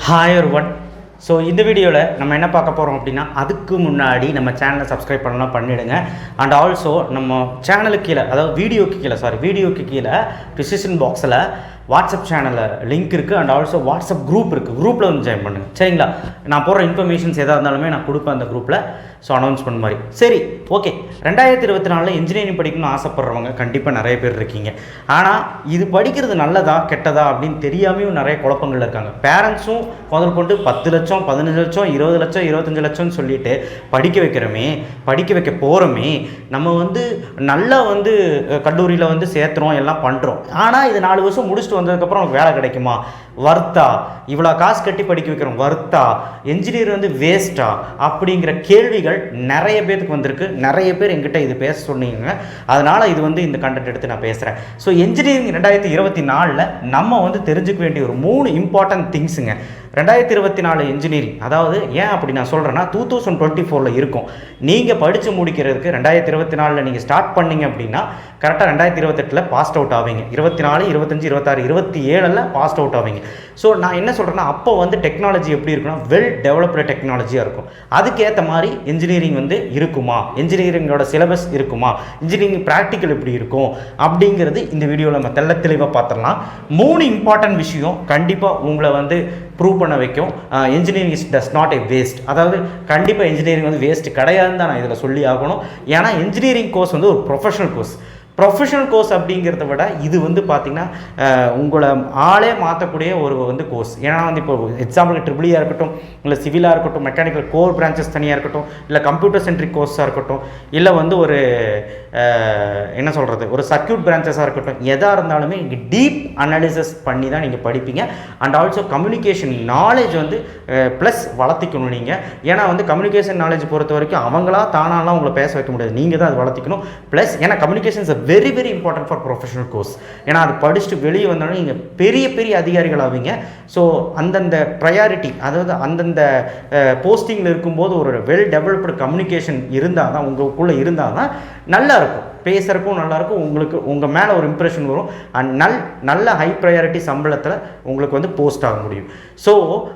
Hi ஒருவன். So இந்த வீடியோவில் நம்ம என்ன பார்க்க போகிறோம் அப்படின்னா, அதுக்கு முன்னாடி நம்ம சேனலை சப்ஸ்கிரைப் பண்ணலாம் பண்ணிவிடுங்க. அண்ட் ஆல்சோ நம்ம சேனலுக்கு கீழே, அதாவது வீடியோக்கு கீழே டிஸ்கிரிப்ஷன் பாக்ஸில் வாட்ஸ்அப் சேனலில் லிங்க் இருக்குது. அண்ட் ஆல்சோ வாட்ஸ்அப் குரூப் இருக்குது. குரூப்பில் வந்து ஜாயின் பண்ணுங்கள், சரிங்களா? நான் போடுற இன்ஃபர்மேஷன்ஸ் எதாக இருந்தாலுமே நான் கொடுப்பேன் அந்த குரூப்பில். ஸோ அனௌன்ஸ்மெண்ட் மாதிரி. சரி, ஓகே. 2024 இன்ஜினியரிங் படிக்கணும்னு ஆசைப்படுறவங்க கண்டிப்பாக நிறைய பேர் இருக்கீங்க. ஆனால் இது படிக்கிறது நல்லதா கெட்டதா அப்படின்னு தெரியாமையும் நிறைய குழப்பங்கள் இருக்காங்க. பேரண்ட்ஸும் முதல் கொண்டு 10 லட்சம் 15 லட்சம் 20 லட்சம் 25 லட்சம்னு சொல்லிட்டு படிக்க வைக்க போகிறோமே. நம்ம வந்து நல்லா வந்து கல்லூரியில் வந்து சேர்த்துறோம், எல்லாம் பண்ணுறோம். ஆனால் இது 4 வருஷம் முடிச்சுட்டு வந்ததுக்கப்புறம் நமக்கு வேலை கிடைக்குமா? வர்த்தா? இவ்வளோ காசு கட்டி படிக்க வைக்கிறோம், வர்த்தா? என்ஜினியர் வந்து வேஸ்ட்டா? அப்படிங்கிற கேள்விகள் நிறைய பேருக்கு வந்திருக்கு. நிறைய பேர் என்கிட்ட இது பேச சொன்னீங்க. அதனால் இது வந்து இந்த கண்டென்ட் எடுத்து நான் பேசுகிறேன். ஸோ என்ஜினியரிங் 2024 நம்ம வந்து தெரிஞ்சுக்க வேண்டிய ஒரு 3 இம்பார்ட்டன்ட் திங்ஸுங்க. 2024 இன்ஜினியரிங், அதாவது ஏன் அப்படி நான் சொல்கிறேன்னா 2024 இருக்கும். நீங்கள் படித்து முடிக்கிறதுக்கு 2024 நீங்கள் ஸ்டார்ட் பண்ணிங்க அப்படின்னா கரெக்டாக 2028 பாஸ்ட் அவுட் ஆவீங்க. 24, 25, 26, 27 பாஸ்ட் அவுட் ஆவீங்க. ஸோ நான் என்ன சொல்கிறேன்னா, அப்போ வந்து டெக்னாலஜி எப்படி இருக்குன்னா வெல் டெவலப்டு டெக்னாலஜியாக இருக்கும். அதுக்கேற்ற மாதிரி இன்ஜினியரிங் வந்து இருக்குமா, இன்ஜினியரிங்கோட சிலபஸ் இருக்குமா, இன்ஜினியரிங் ப்ராக்டிக்கல் எப்படி இருக்கும் அப்படிங்கிறது இந்த வீடியோவில் நம்ம தெளிவாக பார்த்துடலாம். 3 இம்பார்ட்டன்ட் விஷயம் கண்டிப்பாக உங்களை வந்து ப்ரூவ் பண்ண வைக்கும். Engineering is does not a waste. அதாவது கண்டிப்பாக இன்ஜினியரிங் வந்து வேஸ்ட் கிடையாதுன்னு தான் நான் இதில் சொல்லி ஆகணும். ஏன்னா இன்ஜினியரிங் கோர்ஸ் வந்து ஒரு ப்ரொஃபஷனல் கோர்ஸ் அப்படிங்கிறத விட இது வந்து பார்த்திங்கன்னா உங்களை ஆளே மாற்றக்கூடிய ஒரு வந்து கோர்ஸ். ஏன்னா வந்து இப்போ எக்ஸாம்பிளுக்கு ட்ரிபிளியாக இருக்கட்டும், இல்லை சிவிலாக இருக்கட்டும், மெக்கானிக்கல் கோர் பிரான்ச்சஸ் தனியாக இருக்கட்டும், இல்லை கம்ப்யூட்டர் சென்ட்ரிக் கோர்ஸாக இருக்கட்டும், இல்லை வந்து ஒரு என்ன சொல்கிறது, ஒரு சர்க்யூட் பிரான்ச்சஸாக இருக்கட்டும், எதாக இருந்தாலுமே இங்கே டீப் அனாலிசிஸ் பண்ணி தான் நீங்கள் படிப்பீங்க. அண்ட் ஆல்சோ கம்யூனிகேஷன் நாலேஜ் வந்து ப்ளஸ் வளர்த்திக்கணும் நீங்கள். ஏன்னா வந்து கம்யூனிகேஷன் நாலேஜ் பொறுத்த வரைக்கும் அவங்களா தானாலாம் உங்களை பேச வைக்க முடியாது, நீங்கள் தான் அது வளர்த்திக்கணும். ப்ளஸ் ஏன்னா communication is very very important for professional course. ஏன்னா அது படிச்சுட்டு வெளியே வந்தாலும் நீங்கள் பெரிய அதிகாரிகள் ஆவீங்க. ஸோ அந்தந்த ப்ரையாரிட்டி, அதாவது அந்தந்த போஸ்டிங்கில் இருக்கும்போது ஒரு வெல் டெவலப்டு கம்யூனிகேஷன் இருந்தால் தான், உங்களுக்குள்ளே இருந்தால் தான் நல்லாயிருக்கும், பேசுகிறக்கும் நல்லாயிருக்கும், உங்களுக்கு உங்கள் மேலே ஒரு இம்ப்ரெஷன் வரும். அண்ட் நல்ல ஹை ப்ரையாரிட்டி சம்பளத்தில் உங்களுக்கு வந்து போஸ்ட் ஆக முடியும். ஸோ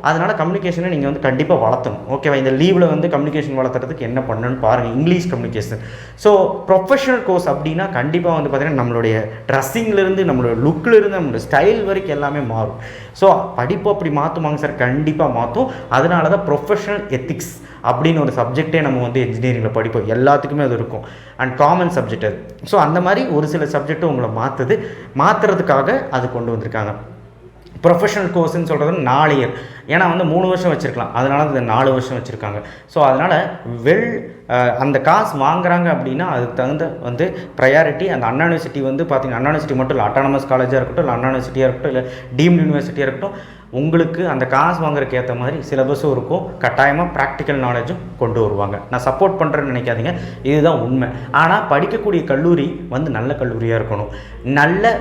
அதனால் கம்யூனிகேஷனை நீங்கள் வந்து கண்டிப்பாக வளர்த்தணும். ஓகேவா? இந்த லீவில் வந்து கம்யூனிகேஷன் வளர்த்துறதுக்கு என்ன பண்ணணும்னு பாருங்கள். English communication. So professional course அப்படின்னா கண்டிப்பாக வந்து பார்த்திங்கன்னா நம்மளுடைய ட்ரெஸ்ஸிங்லேருந்து, நம்மளோட லுக்கிலேருந்து, நம்மளோட ஸ்டைல் வரைக்கும் எல்லாமே மாறும். ஸோ படிப்பு அப்படி மாற்றுமாங்க சார்? கண்டிப்பாக மாற்றும். அதனால தான் ப்ரொஃபஷனல் எத்திக்ஸ் அப்படின்னு ஒரு சப்ஜெக்டே நம்ம வந்து இன்ஜினியரிங்கில் படிப்போம். எல்லாத்துக்குமே அது இருக்கும். அண்ட் காமன் சப்ஜெக்ட் அது. ஸோ அந்த மாதிரி ஒரு சில சப்ஜெக்ட்டு உங்களை மாற்றுறதுக்காக அது கொண்டு வந்திருக்காங்க. ப்ரொஃபஷனல் கோர்ஸ்ன்னு சொல்கிறது 4 இயர். ஏன்னா வந்து 3 வருஷம் வச்சுருக்கலாம், அதனால அது 4 வருஷம் வச்சுருக்காங்க. ஸோ அதனால் அந்த காசு வாங்குறாங்க அப்படின்னா அதுக்கு தகுந்த வந்து ப்ரையாரிட்டி. அந்த அண்ணா யூனிவர்சிட்டி வந்து பார்த்திங்கன்னா, அண்ணா யூனிவர்சிட்டி மட்டும் இல்லை, அட்டானமஸ் காலேஜாக இருக்கட்டும், இல்லை அண்ணா யூனிவர்சிட்டியாக இருக்கட்டும், இல்லை டீம்டு யூனிவர்சிட்டியாக இருக்கட்டும், உங்களுக்கு அந்த காசு வாங்குறதுக்கு ஏற்ற மாதிரி சிலபஸும் இருக்கும். கட்டாயமாக ப்ராக்டிக்கல் நாலேஜும் கொண்டு வருவாங்க. நான் சப்போர்ட் பண்ணுறேன்னு நினைக்காதீங்க, இதுதான் உண்மை. ஆனால் படிக்கக்கூடிய கல்லூரி வந்து நல்ல கல்லூரியாக இருக்கணும். நல்ல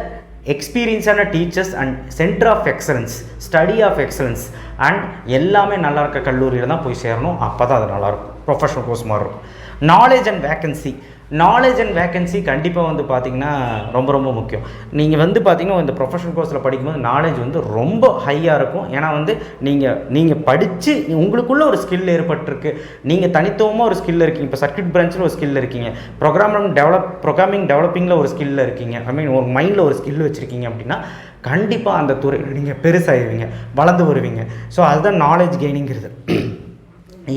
எக்ஸ்பீரியன்ஸான teachers and centre of excellence, study of excellence and எல்லாமே நல்லா இருக்க கல்லூரியில் தான் போய் சேரணும். அப்போ தான் அது நல்லாயிருக்கும். ப்ரொஃபஷனல் கோர்ஸ் மாறும். நாலேஜ் அண்ட் வேக்கன்சி கண்டிப்பாக வந்து பார்த்திங்கன்னா ரொம்ப முக்கியம். நீங்கள் வந்து பார்த்திங்கன்னா இந்த ப்ரொஃபஷனல் கோர்ஸில் படிக்கும்போது நாலேஜ் வந்து ரொம்ப ஹையாக இருக்கும். ஏன்னா வந்து நீங்கள் படித்து உங்களுக்குள்ளே ஒரு ஸ்கில் ஏற்பட்டிருக்கு, நீங்கள் தனித்துவமாக ஒரு ஸ்கில் இருக்கீங்க. இப்போ சர்க்யூட் பிரான்ச்சில் ஒரு ஸ்கில் இருக்கீங்க, ப்ரோக்ராமிங் டெவலப்பிங்கில் ஒரு ஸ்கில்லில் இருக்கீங்க, ஒரு மைண்டில் ஒரு ஸ்கில் வச்சுருக்கீங்க அப்படின்னா கண்டிப்பாக அந்த துறையில் நீங்கள் பெருசாகிடுவீங்க, வளர்ந்து வருவீங்க. ஸோ அதுதான் நாலேஜ் கெய்னிங்கிறது.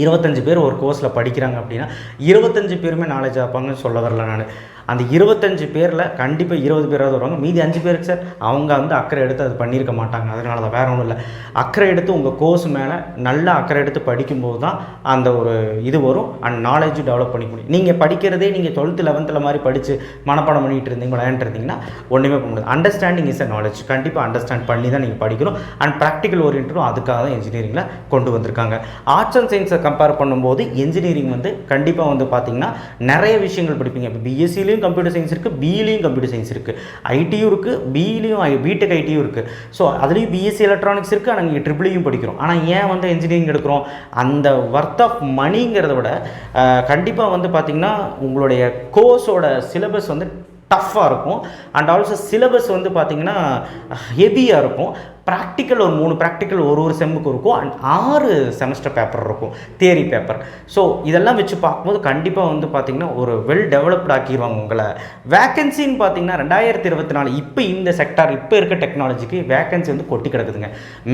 25 பேர் ஒரு கோர்ஸில் படிக்கிறாங்க அப்படின்னா 25 பேருமே நாலேஜ் ஆப்பாங்கன்னு சொல்ல வரல நான். அந்த 25 பேரில் கண்டிப்பாக 20 பேராவது வருவாங்க. மீதி 5 பேருக்கு சார் அவங்க வந்து அக்கறை எடுத்து அது பண்ணியிருக்க மாட்டாங்க. அதனால தான், வேறு ஒன்றும் இல்லை. அக்கறை எடுத்து உங்கள் கோர்ஸ் மேலே நல்லா அக்கறை எடுத்து படிக்கும்போது தான் அந்த ஒரு இது வரும். அண்ட் நாலேஜ் டெவலப் பண்ணிக்க முடியும். நீங்கள் படிக்கிறதே நீங்கள் 12th 11th மாதிரி படித்து மனப்பாடம் பண்ணிகிட்டு விளையாண்டுருந்தீங்கன்னா ஒன்றுமே பண்ண முடியாது. Understanding is a knowledge. கண்டிப்பாக அண்டர்ஸ்டாண்ட் பண்ணி தான் நீங்கள் படிக்கணும். அண்ட் ப்ராக்டிக்கல் ஓரியன்டும் அதுக்காக தான் இன்ஜினியரிங்கில் கொண்டு வந்திருக்காங்க. ஆர்ட்ஸ் அண்ட் சயின்ஸை கம்பேர் பண்ணும்போது இன்ஜினியரிங் வந்து கண்டிப்பாக வந்து பார்த்திங்கன்னா நிறைய விஷயங்கள் படிப்பீங்க. இப்போ பிஎஸ்சிலையும் கம்ப்யூட்டர் சயின்ஸ் இருக்குது, பிஇலையும் கம்ப்யூட்டர் சயின்ஸ் இருக்குது, ஐடியும் இருக்குது, பிஇலையும் பிடெக் ஐடியும் இருக்குது. ஸோ அதுலேயும் பிஎஸ்சி எலக்ட்ரானிக்ஸ் இருக்குது. ஆனால் நீங்கள் ட்ரிபிளையும் படிக்கிறோம். ஆனால் ஏன் வந்து இன்ஜினியரிங் எடுக்கிறோம்? அந்த ஒர்த் ஆஃப் மணிங்கிறத விட கண்டிப்பாக வந்து பார்த்திங்கன்னா உங்களுடைய கோர்ஸோட சிலபஸ் வந்து டஃப்பாக இருக்கும். அண்ட் ஆல்சோ சிலபஸ் வந்து பார்த்திங்கன்னா ஹெவியாக இருக்கும். ப்ராக்டிக்கல் ஒரு 3 ப்ராக்டிக்கல் ஒரு செம்முக்கு இருக்கும் அண்ட் 6 செமஸ்டர் பேப்பர் இருக்கும் தியரி பேப்பர். ஸோ இதெல்லாம் வச்சு பார்க்கும்போது கண்டிப்பாக வந்து பார்த்திங்கன்னா ஒரு வெல் டெவலப்ட் ஆக்கிடுவாங்க உங்களை. வேக்கன்சின்னு பார்த்தீங்கன்னா 2024 இப்போ இந்த செக்டார் இப்போ இருக்க டெக்னாலஜிக்கு வேக்கன்சி வந்து கொட்டி கிடக்குதுங்க.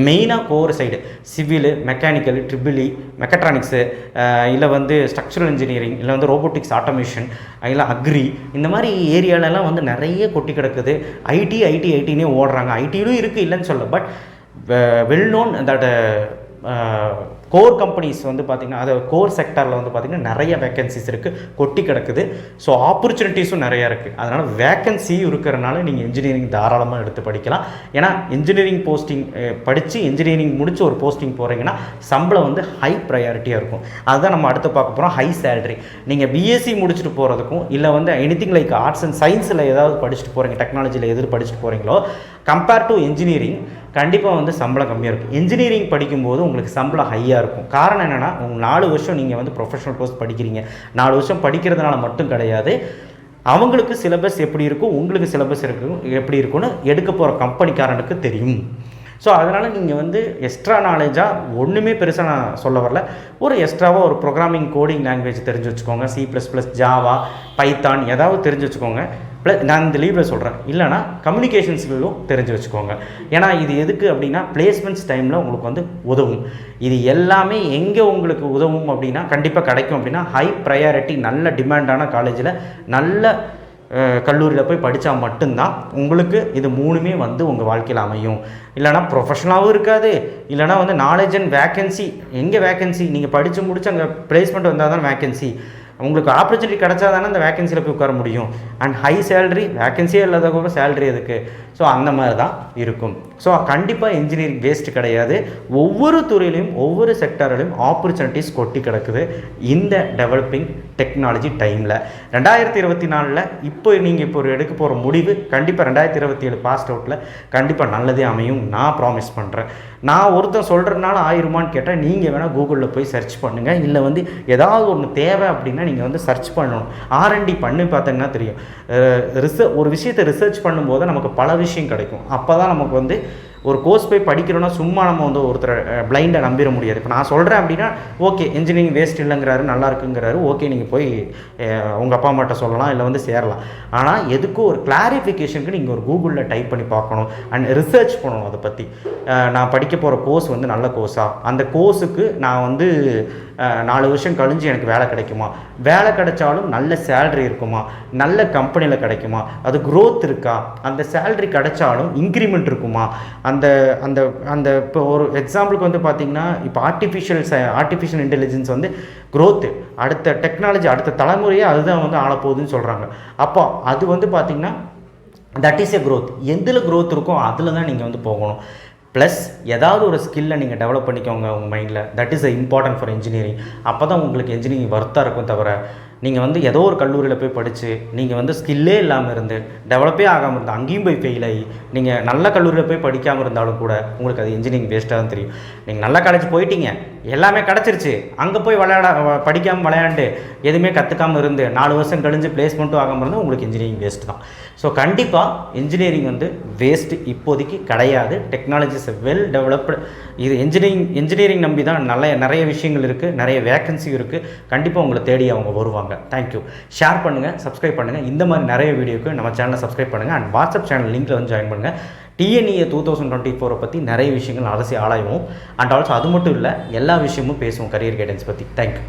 மெயினாக core side civil, mechanical, triple E, mechatronics, இல்லை வந்து ஸ்ட்ரக்சரல் இன்ஜினியரிங், இல்லை வந்து ரோபோட்டிக்ஸ், ஆட்டோமேஷன், இல்லை அக்ரி, இந்த மாதிரி ஏரியாலெலாம் வந்து நிறைய கொட்டி கிடக்குது. ஐடினே ஓடுறாங்க. ஐடியிலும் இருக்குது இல்லைன்னு சொல்ல, but well known that core companies வந்து பார்த்திங்கன்னா அது கோர் செக்டாரில் வந்து பார்த்திங்கன்னா நிறைய வேக்கன்சிஸ் இருக்குது, கொட்டி கிடக்குது. ஸோ ஆப்பர்ச்சுனிட்டிஸும் நிறையா இருக்குது. அதனால் வேக்கன்சியும் இருக்கிறனால நீங்கள் இன்ஜினியரிங் தாராளமாக எடுத்து படிக்கலாம். ஏன்னா இன்ஜினியரிங் போஸ்டிங் படித்து இன்ஜினியரிங் முடித்து ஒரு போஸ்டிங் போகிறீங்கன்னா சம்பளம் வந்து ஹை ப்ரையாரிட்டியாக இருக்கும். அதுதான் நம்ம அடுத்து பார்க்க போகிறோம், ஹை சேலரி. நீங்கள் பிஎஸ்சி முடிச்சுட்டு போகிறதுக்கும் இல்லை வந்து எனிதிங் லைக் ஆர்ட்ஸ் அண்ட் சயின்ஸில் ஏதாவது படிச்சுட்டு போகிறீங்க, டெக்னாலஜியில் எது படிச்சுட்டு போகிறீங்களோ கம்பேர் டு இன்ஜினியரிங் கண்டிப்பாக வந்து சம்பளம் கம்மியாக இருக்கும். இன்ஜினியரிங் படிக்கும்போது உங்களுக்கு சம்பளம் ஹையாக இருக்கும். காரணம் என்னென்னா, உங்கள் 4 வருஷம் நீங்கள் வந்து ப்ரொஃபஷனல் கோர்ஸ் படிக்கிறீங்க. 4 வருஷம் படிக்கிறதுனால மட்டும் கிடையாது, அவங்களுக்கு சிலபஸ் எப்படி இருக்கும், உங்களுக்கு சிலபஸ் எப்படி இருக்குன்னு எடுக்க போகிற கம்பெனிக்காரனுக்கு தெரியும். ஸோ அதனால் நீங்கள் வந்து எக்ஸ்ட்ரா நாலேஜாக ஒன்றுமே பெருசாக நான் சொல்ல வரல, ஒரு எக்ஸ்ட்ராவாக ஒரு ப்ரோக்ராமிங் கோடிங் லாங்குவேஜ் தெரிஞ்சு வச்சுக்கோங்க. C++, ஜாவா, பைத்தான் ஏதாவது தெரிஞ்சு வச்சுக்கோங்க. ப்ளஸ் நான் இந்த லீவில் சொல்கிறேன், இல்லைனா கம்யூனிகேஷன்ஸ்களும் தெரிஞ்சு வச்சுக்கோங்க. ஏன்னா இது எதுக்கு அப்படின்னா பிளேஸ்மெண்ட்ஸ் டைமில் உங்களுக்கு வந்து உதவும். இது எல்லாமே எங்கே உங்களுக்கு உதவும் அப்படின்னா கண்டிப்பாக கிடைக்கும் அப்படின்னா ஹை ப்ரையாரிட்டி நல்ல டிமாண்டான காலேஜில் நல்ல கல்லூரியில் போய் படித்தா மட்டும்தான் உங்களுக்கு இது 3மே வந்து உங்கள் வாழ்க்கையில் அமையும். இல்லைனா ப்ரொஃபஷனலாகவும் இருக்காது, இல்லைனா வந்து நாலேஜ் அண்ட் வேக்கன்சி. எங்கே வேக்கன்சி? நீங்கள் படித்து முடிச்சு அங்கே பிளேஸ்மெண்ட் வந்தால் தான் வேக்கன்சி. உங்களுக்கு ஆப்பர்ச்சுனிட்டி கிடச்சா தானே அந்த வேக்கன்சியில் போய் உட்கார முடியும். அண்ட் ஹை சேலரி, வேக்கன்சியே இல்லாத கூட சேலரி எதுக்கு? ஸோ அந்த மாதிரி தான் இருக்கும். ஸோ கண்டிப்பாக இன்ஜினியரிங் வேஸ்ட்டு கிடையாது. ஒவ்வொரு துறையிலையும் ஒவ்வொரு செக்டாரிலையும் ஆப்பர்ச்சுனிட்டிஸ் கொட்டி கிடக்குது இந்த டெவலப்பிங் டெக்னாலஜி டைமில். 2024 இப்போ நீங்கள் இப்போ ஒரு எடுக்க போகிற முடிவு கண்டிப்பாக 2027 பாஸ்ட் அவுட்டில் கண்டிப்பாக நல்லதே அமையும் நான் ப்ராமிஸ் பண்ணுறேன். நான் ஒருத்தன் சொல்கிறதுனால ஆயிருமான்னு கேட்டால் நீங்கள் வேணால் கூகுளில் போய் சர்ச் பண்ணுங்கள். இல்லை வந்து ஏதாவது ஒன்று தேவை அப்படின்னா நீங்கள் வந்து சர்ச் பண்ணணும். R&D பண்ணி பார்த்தீங்கன்னா தெரியும். ஒரு விஷயத்தை ரிசர்ச் பண்ணும்போது நமக்கு பல விஷயம் கிடைக்கும். அப்போ தான் நமக்கு வந்து ஒரு கோர்ஸ் போய் படிக்கிறோன்னா சும்மா நம்ம வந்து ஒருத்தரை பிளைண்டாக நம்பிட முடியாது. இப்போ நான் சொல்கிறேன் அப்படின்னா ஓகே இன்ஜினியரிங் வேஸ்ட் இல்லைங்கிறாரு, நல்லா இருக்குங்கிறாரு, ஓகே நீங்கள் போய் உங்கள் அப்பா அம்மாட்ட சொல்லலாம், இல்லை வந்து சேரலாம். ஆனால் எதுக்கும் ஒரு கிளாரிஃபிகேஷனுக்கு நீங்கள் ஒரு கூகுளில் டைப் பண்ணி பார்க்கணும் அண்ட் ரிசர்ச் பண்ணணும். அதை பற்றி நான் படிக்க போகிற கோர்ஸ் வந்து நல்ல கோர்ஸா, அந்த கோர்ஸுக்கு நான் வந்து 4 வருஷம் கழிஞ்சு எனக்கு வேலை கிடைக்குமா, வேலை கிடைச்சாலும் நல்ல சேலரி இருக்குமா, நல்ல கம்பெனியில் கிடைக்குமா, அது க்ரோத் இருக்கா, அந்த சேலரி கிடைச்சாலும் இன்க்ரிமெண்ட் இருக்குமா, அந்த அந்த அந்த இப்போ ஒரு எக்ஸாம்பிளுக்கு வந்து பார்த்திங்கன்னா இப்போ ஆர்டிஃபிஷியல் இன்டெலிஜென்ஸ் வந்து க்ரோத்து, அடுத்த டெக்னாலஜி அடுத்த தலைமுறையே அதுதான் வந்து ஆளப்போகுதுன்னு சொல்கிறாங்க. அப்போ அது வந்து பார்த்திங்கன்னா தட் இஸ் எ க்ரோத். எதில் க்ரோத் இருக்கோ அதில் தான் நீங்கள் வந்து போகணும். ப்ளஸ் ஏதாவது ஒரு ஸ்கில்லை நீங்கள் டெவலப் பண்ணிக்கோங்க உங்கள் மைண்டில். That is important for engineering. அப்போ தான் உங்களுக்கு இன்ஜினியரிங் வர்த்தாக இருக்கும். தவிர நீங்கள் வந்து ஏதோ ஒரு கல்லூரியில் போய் படித்து நீங்கள் வந்து ஸ்கில்லே இல்லாமல் இருந்து டெவலப்பே ஆகாமல் இருந்து அங்கேயும் போய் ஃபெயில் ஆகி நீங்கள் நல்ல கல்லூரியில் போய் படிக்காமல் இருந்தாலும் கூட உங்களுக்கு அது இன்ஜினியரிங் வேஸ்ட்டாக தான் தெரியும். நீங்கள் நல்ல காலேஜ் போயிட்டீங்க, எல்லாமே கிடச்சிருச்சு, அங்கே போய் படிக்காமல் விளையாண்டு எதுவுமே கற்றுக்காமல் இருந்து 4 வருஷம் கழிஞ்சு பிளேஸ்மெண்ட்டும் ஆகாமல் இருந்தால் உங்களுக்கு இன்ஜினியரிங் வேஸ்ட்டு தான். ஸோ கண்டிப்பாக இன்ஜினியரிங் வந்து வேஸ்ட்டு இப்போதைக்கு கிடையாது. Technologies well developed. இது இன்ஜினியரிங் நம்பி தான் நிறைய விஷயங்கள் இருக்குது, நிறைய வேக்கன்சி இருக்குது. கண்டிப்பாக உங்களை தேடி அவங்க வருவாங்க. தேங்க்யூ. ஷேர் பண்ணுங்கள், சப்ஸ்கிரைப் பண்ணுங்கள். இந்த மாதிரி நிறைய வீடியோக்கு நம்ம சேனலை சப்ஸ்கிரைப் பண்ணுங்கள். அண்ட் வாட்ஸ்அப் சேனல் லிங்க்கில் வந்து ஜாயின் பண்ணுங்கள். TNEA 2024 பற்றி நிறைய விஷயங்கள் ஆராய்வோம். அண்ட் ஆல்சோ அது மட்டும் இல்லை, எல்லா விஷயமும் பேசுவோம் கரியர் கைடன்ஸ் பற்றி. தேங்க்யூ.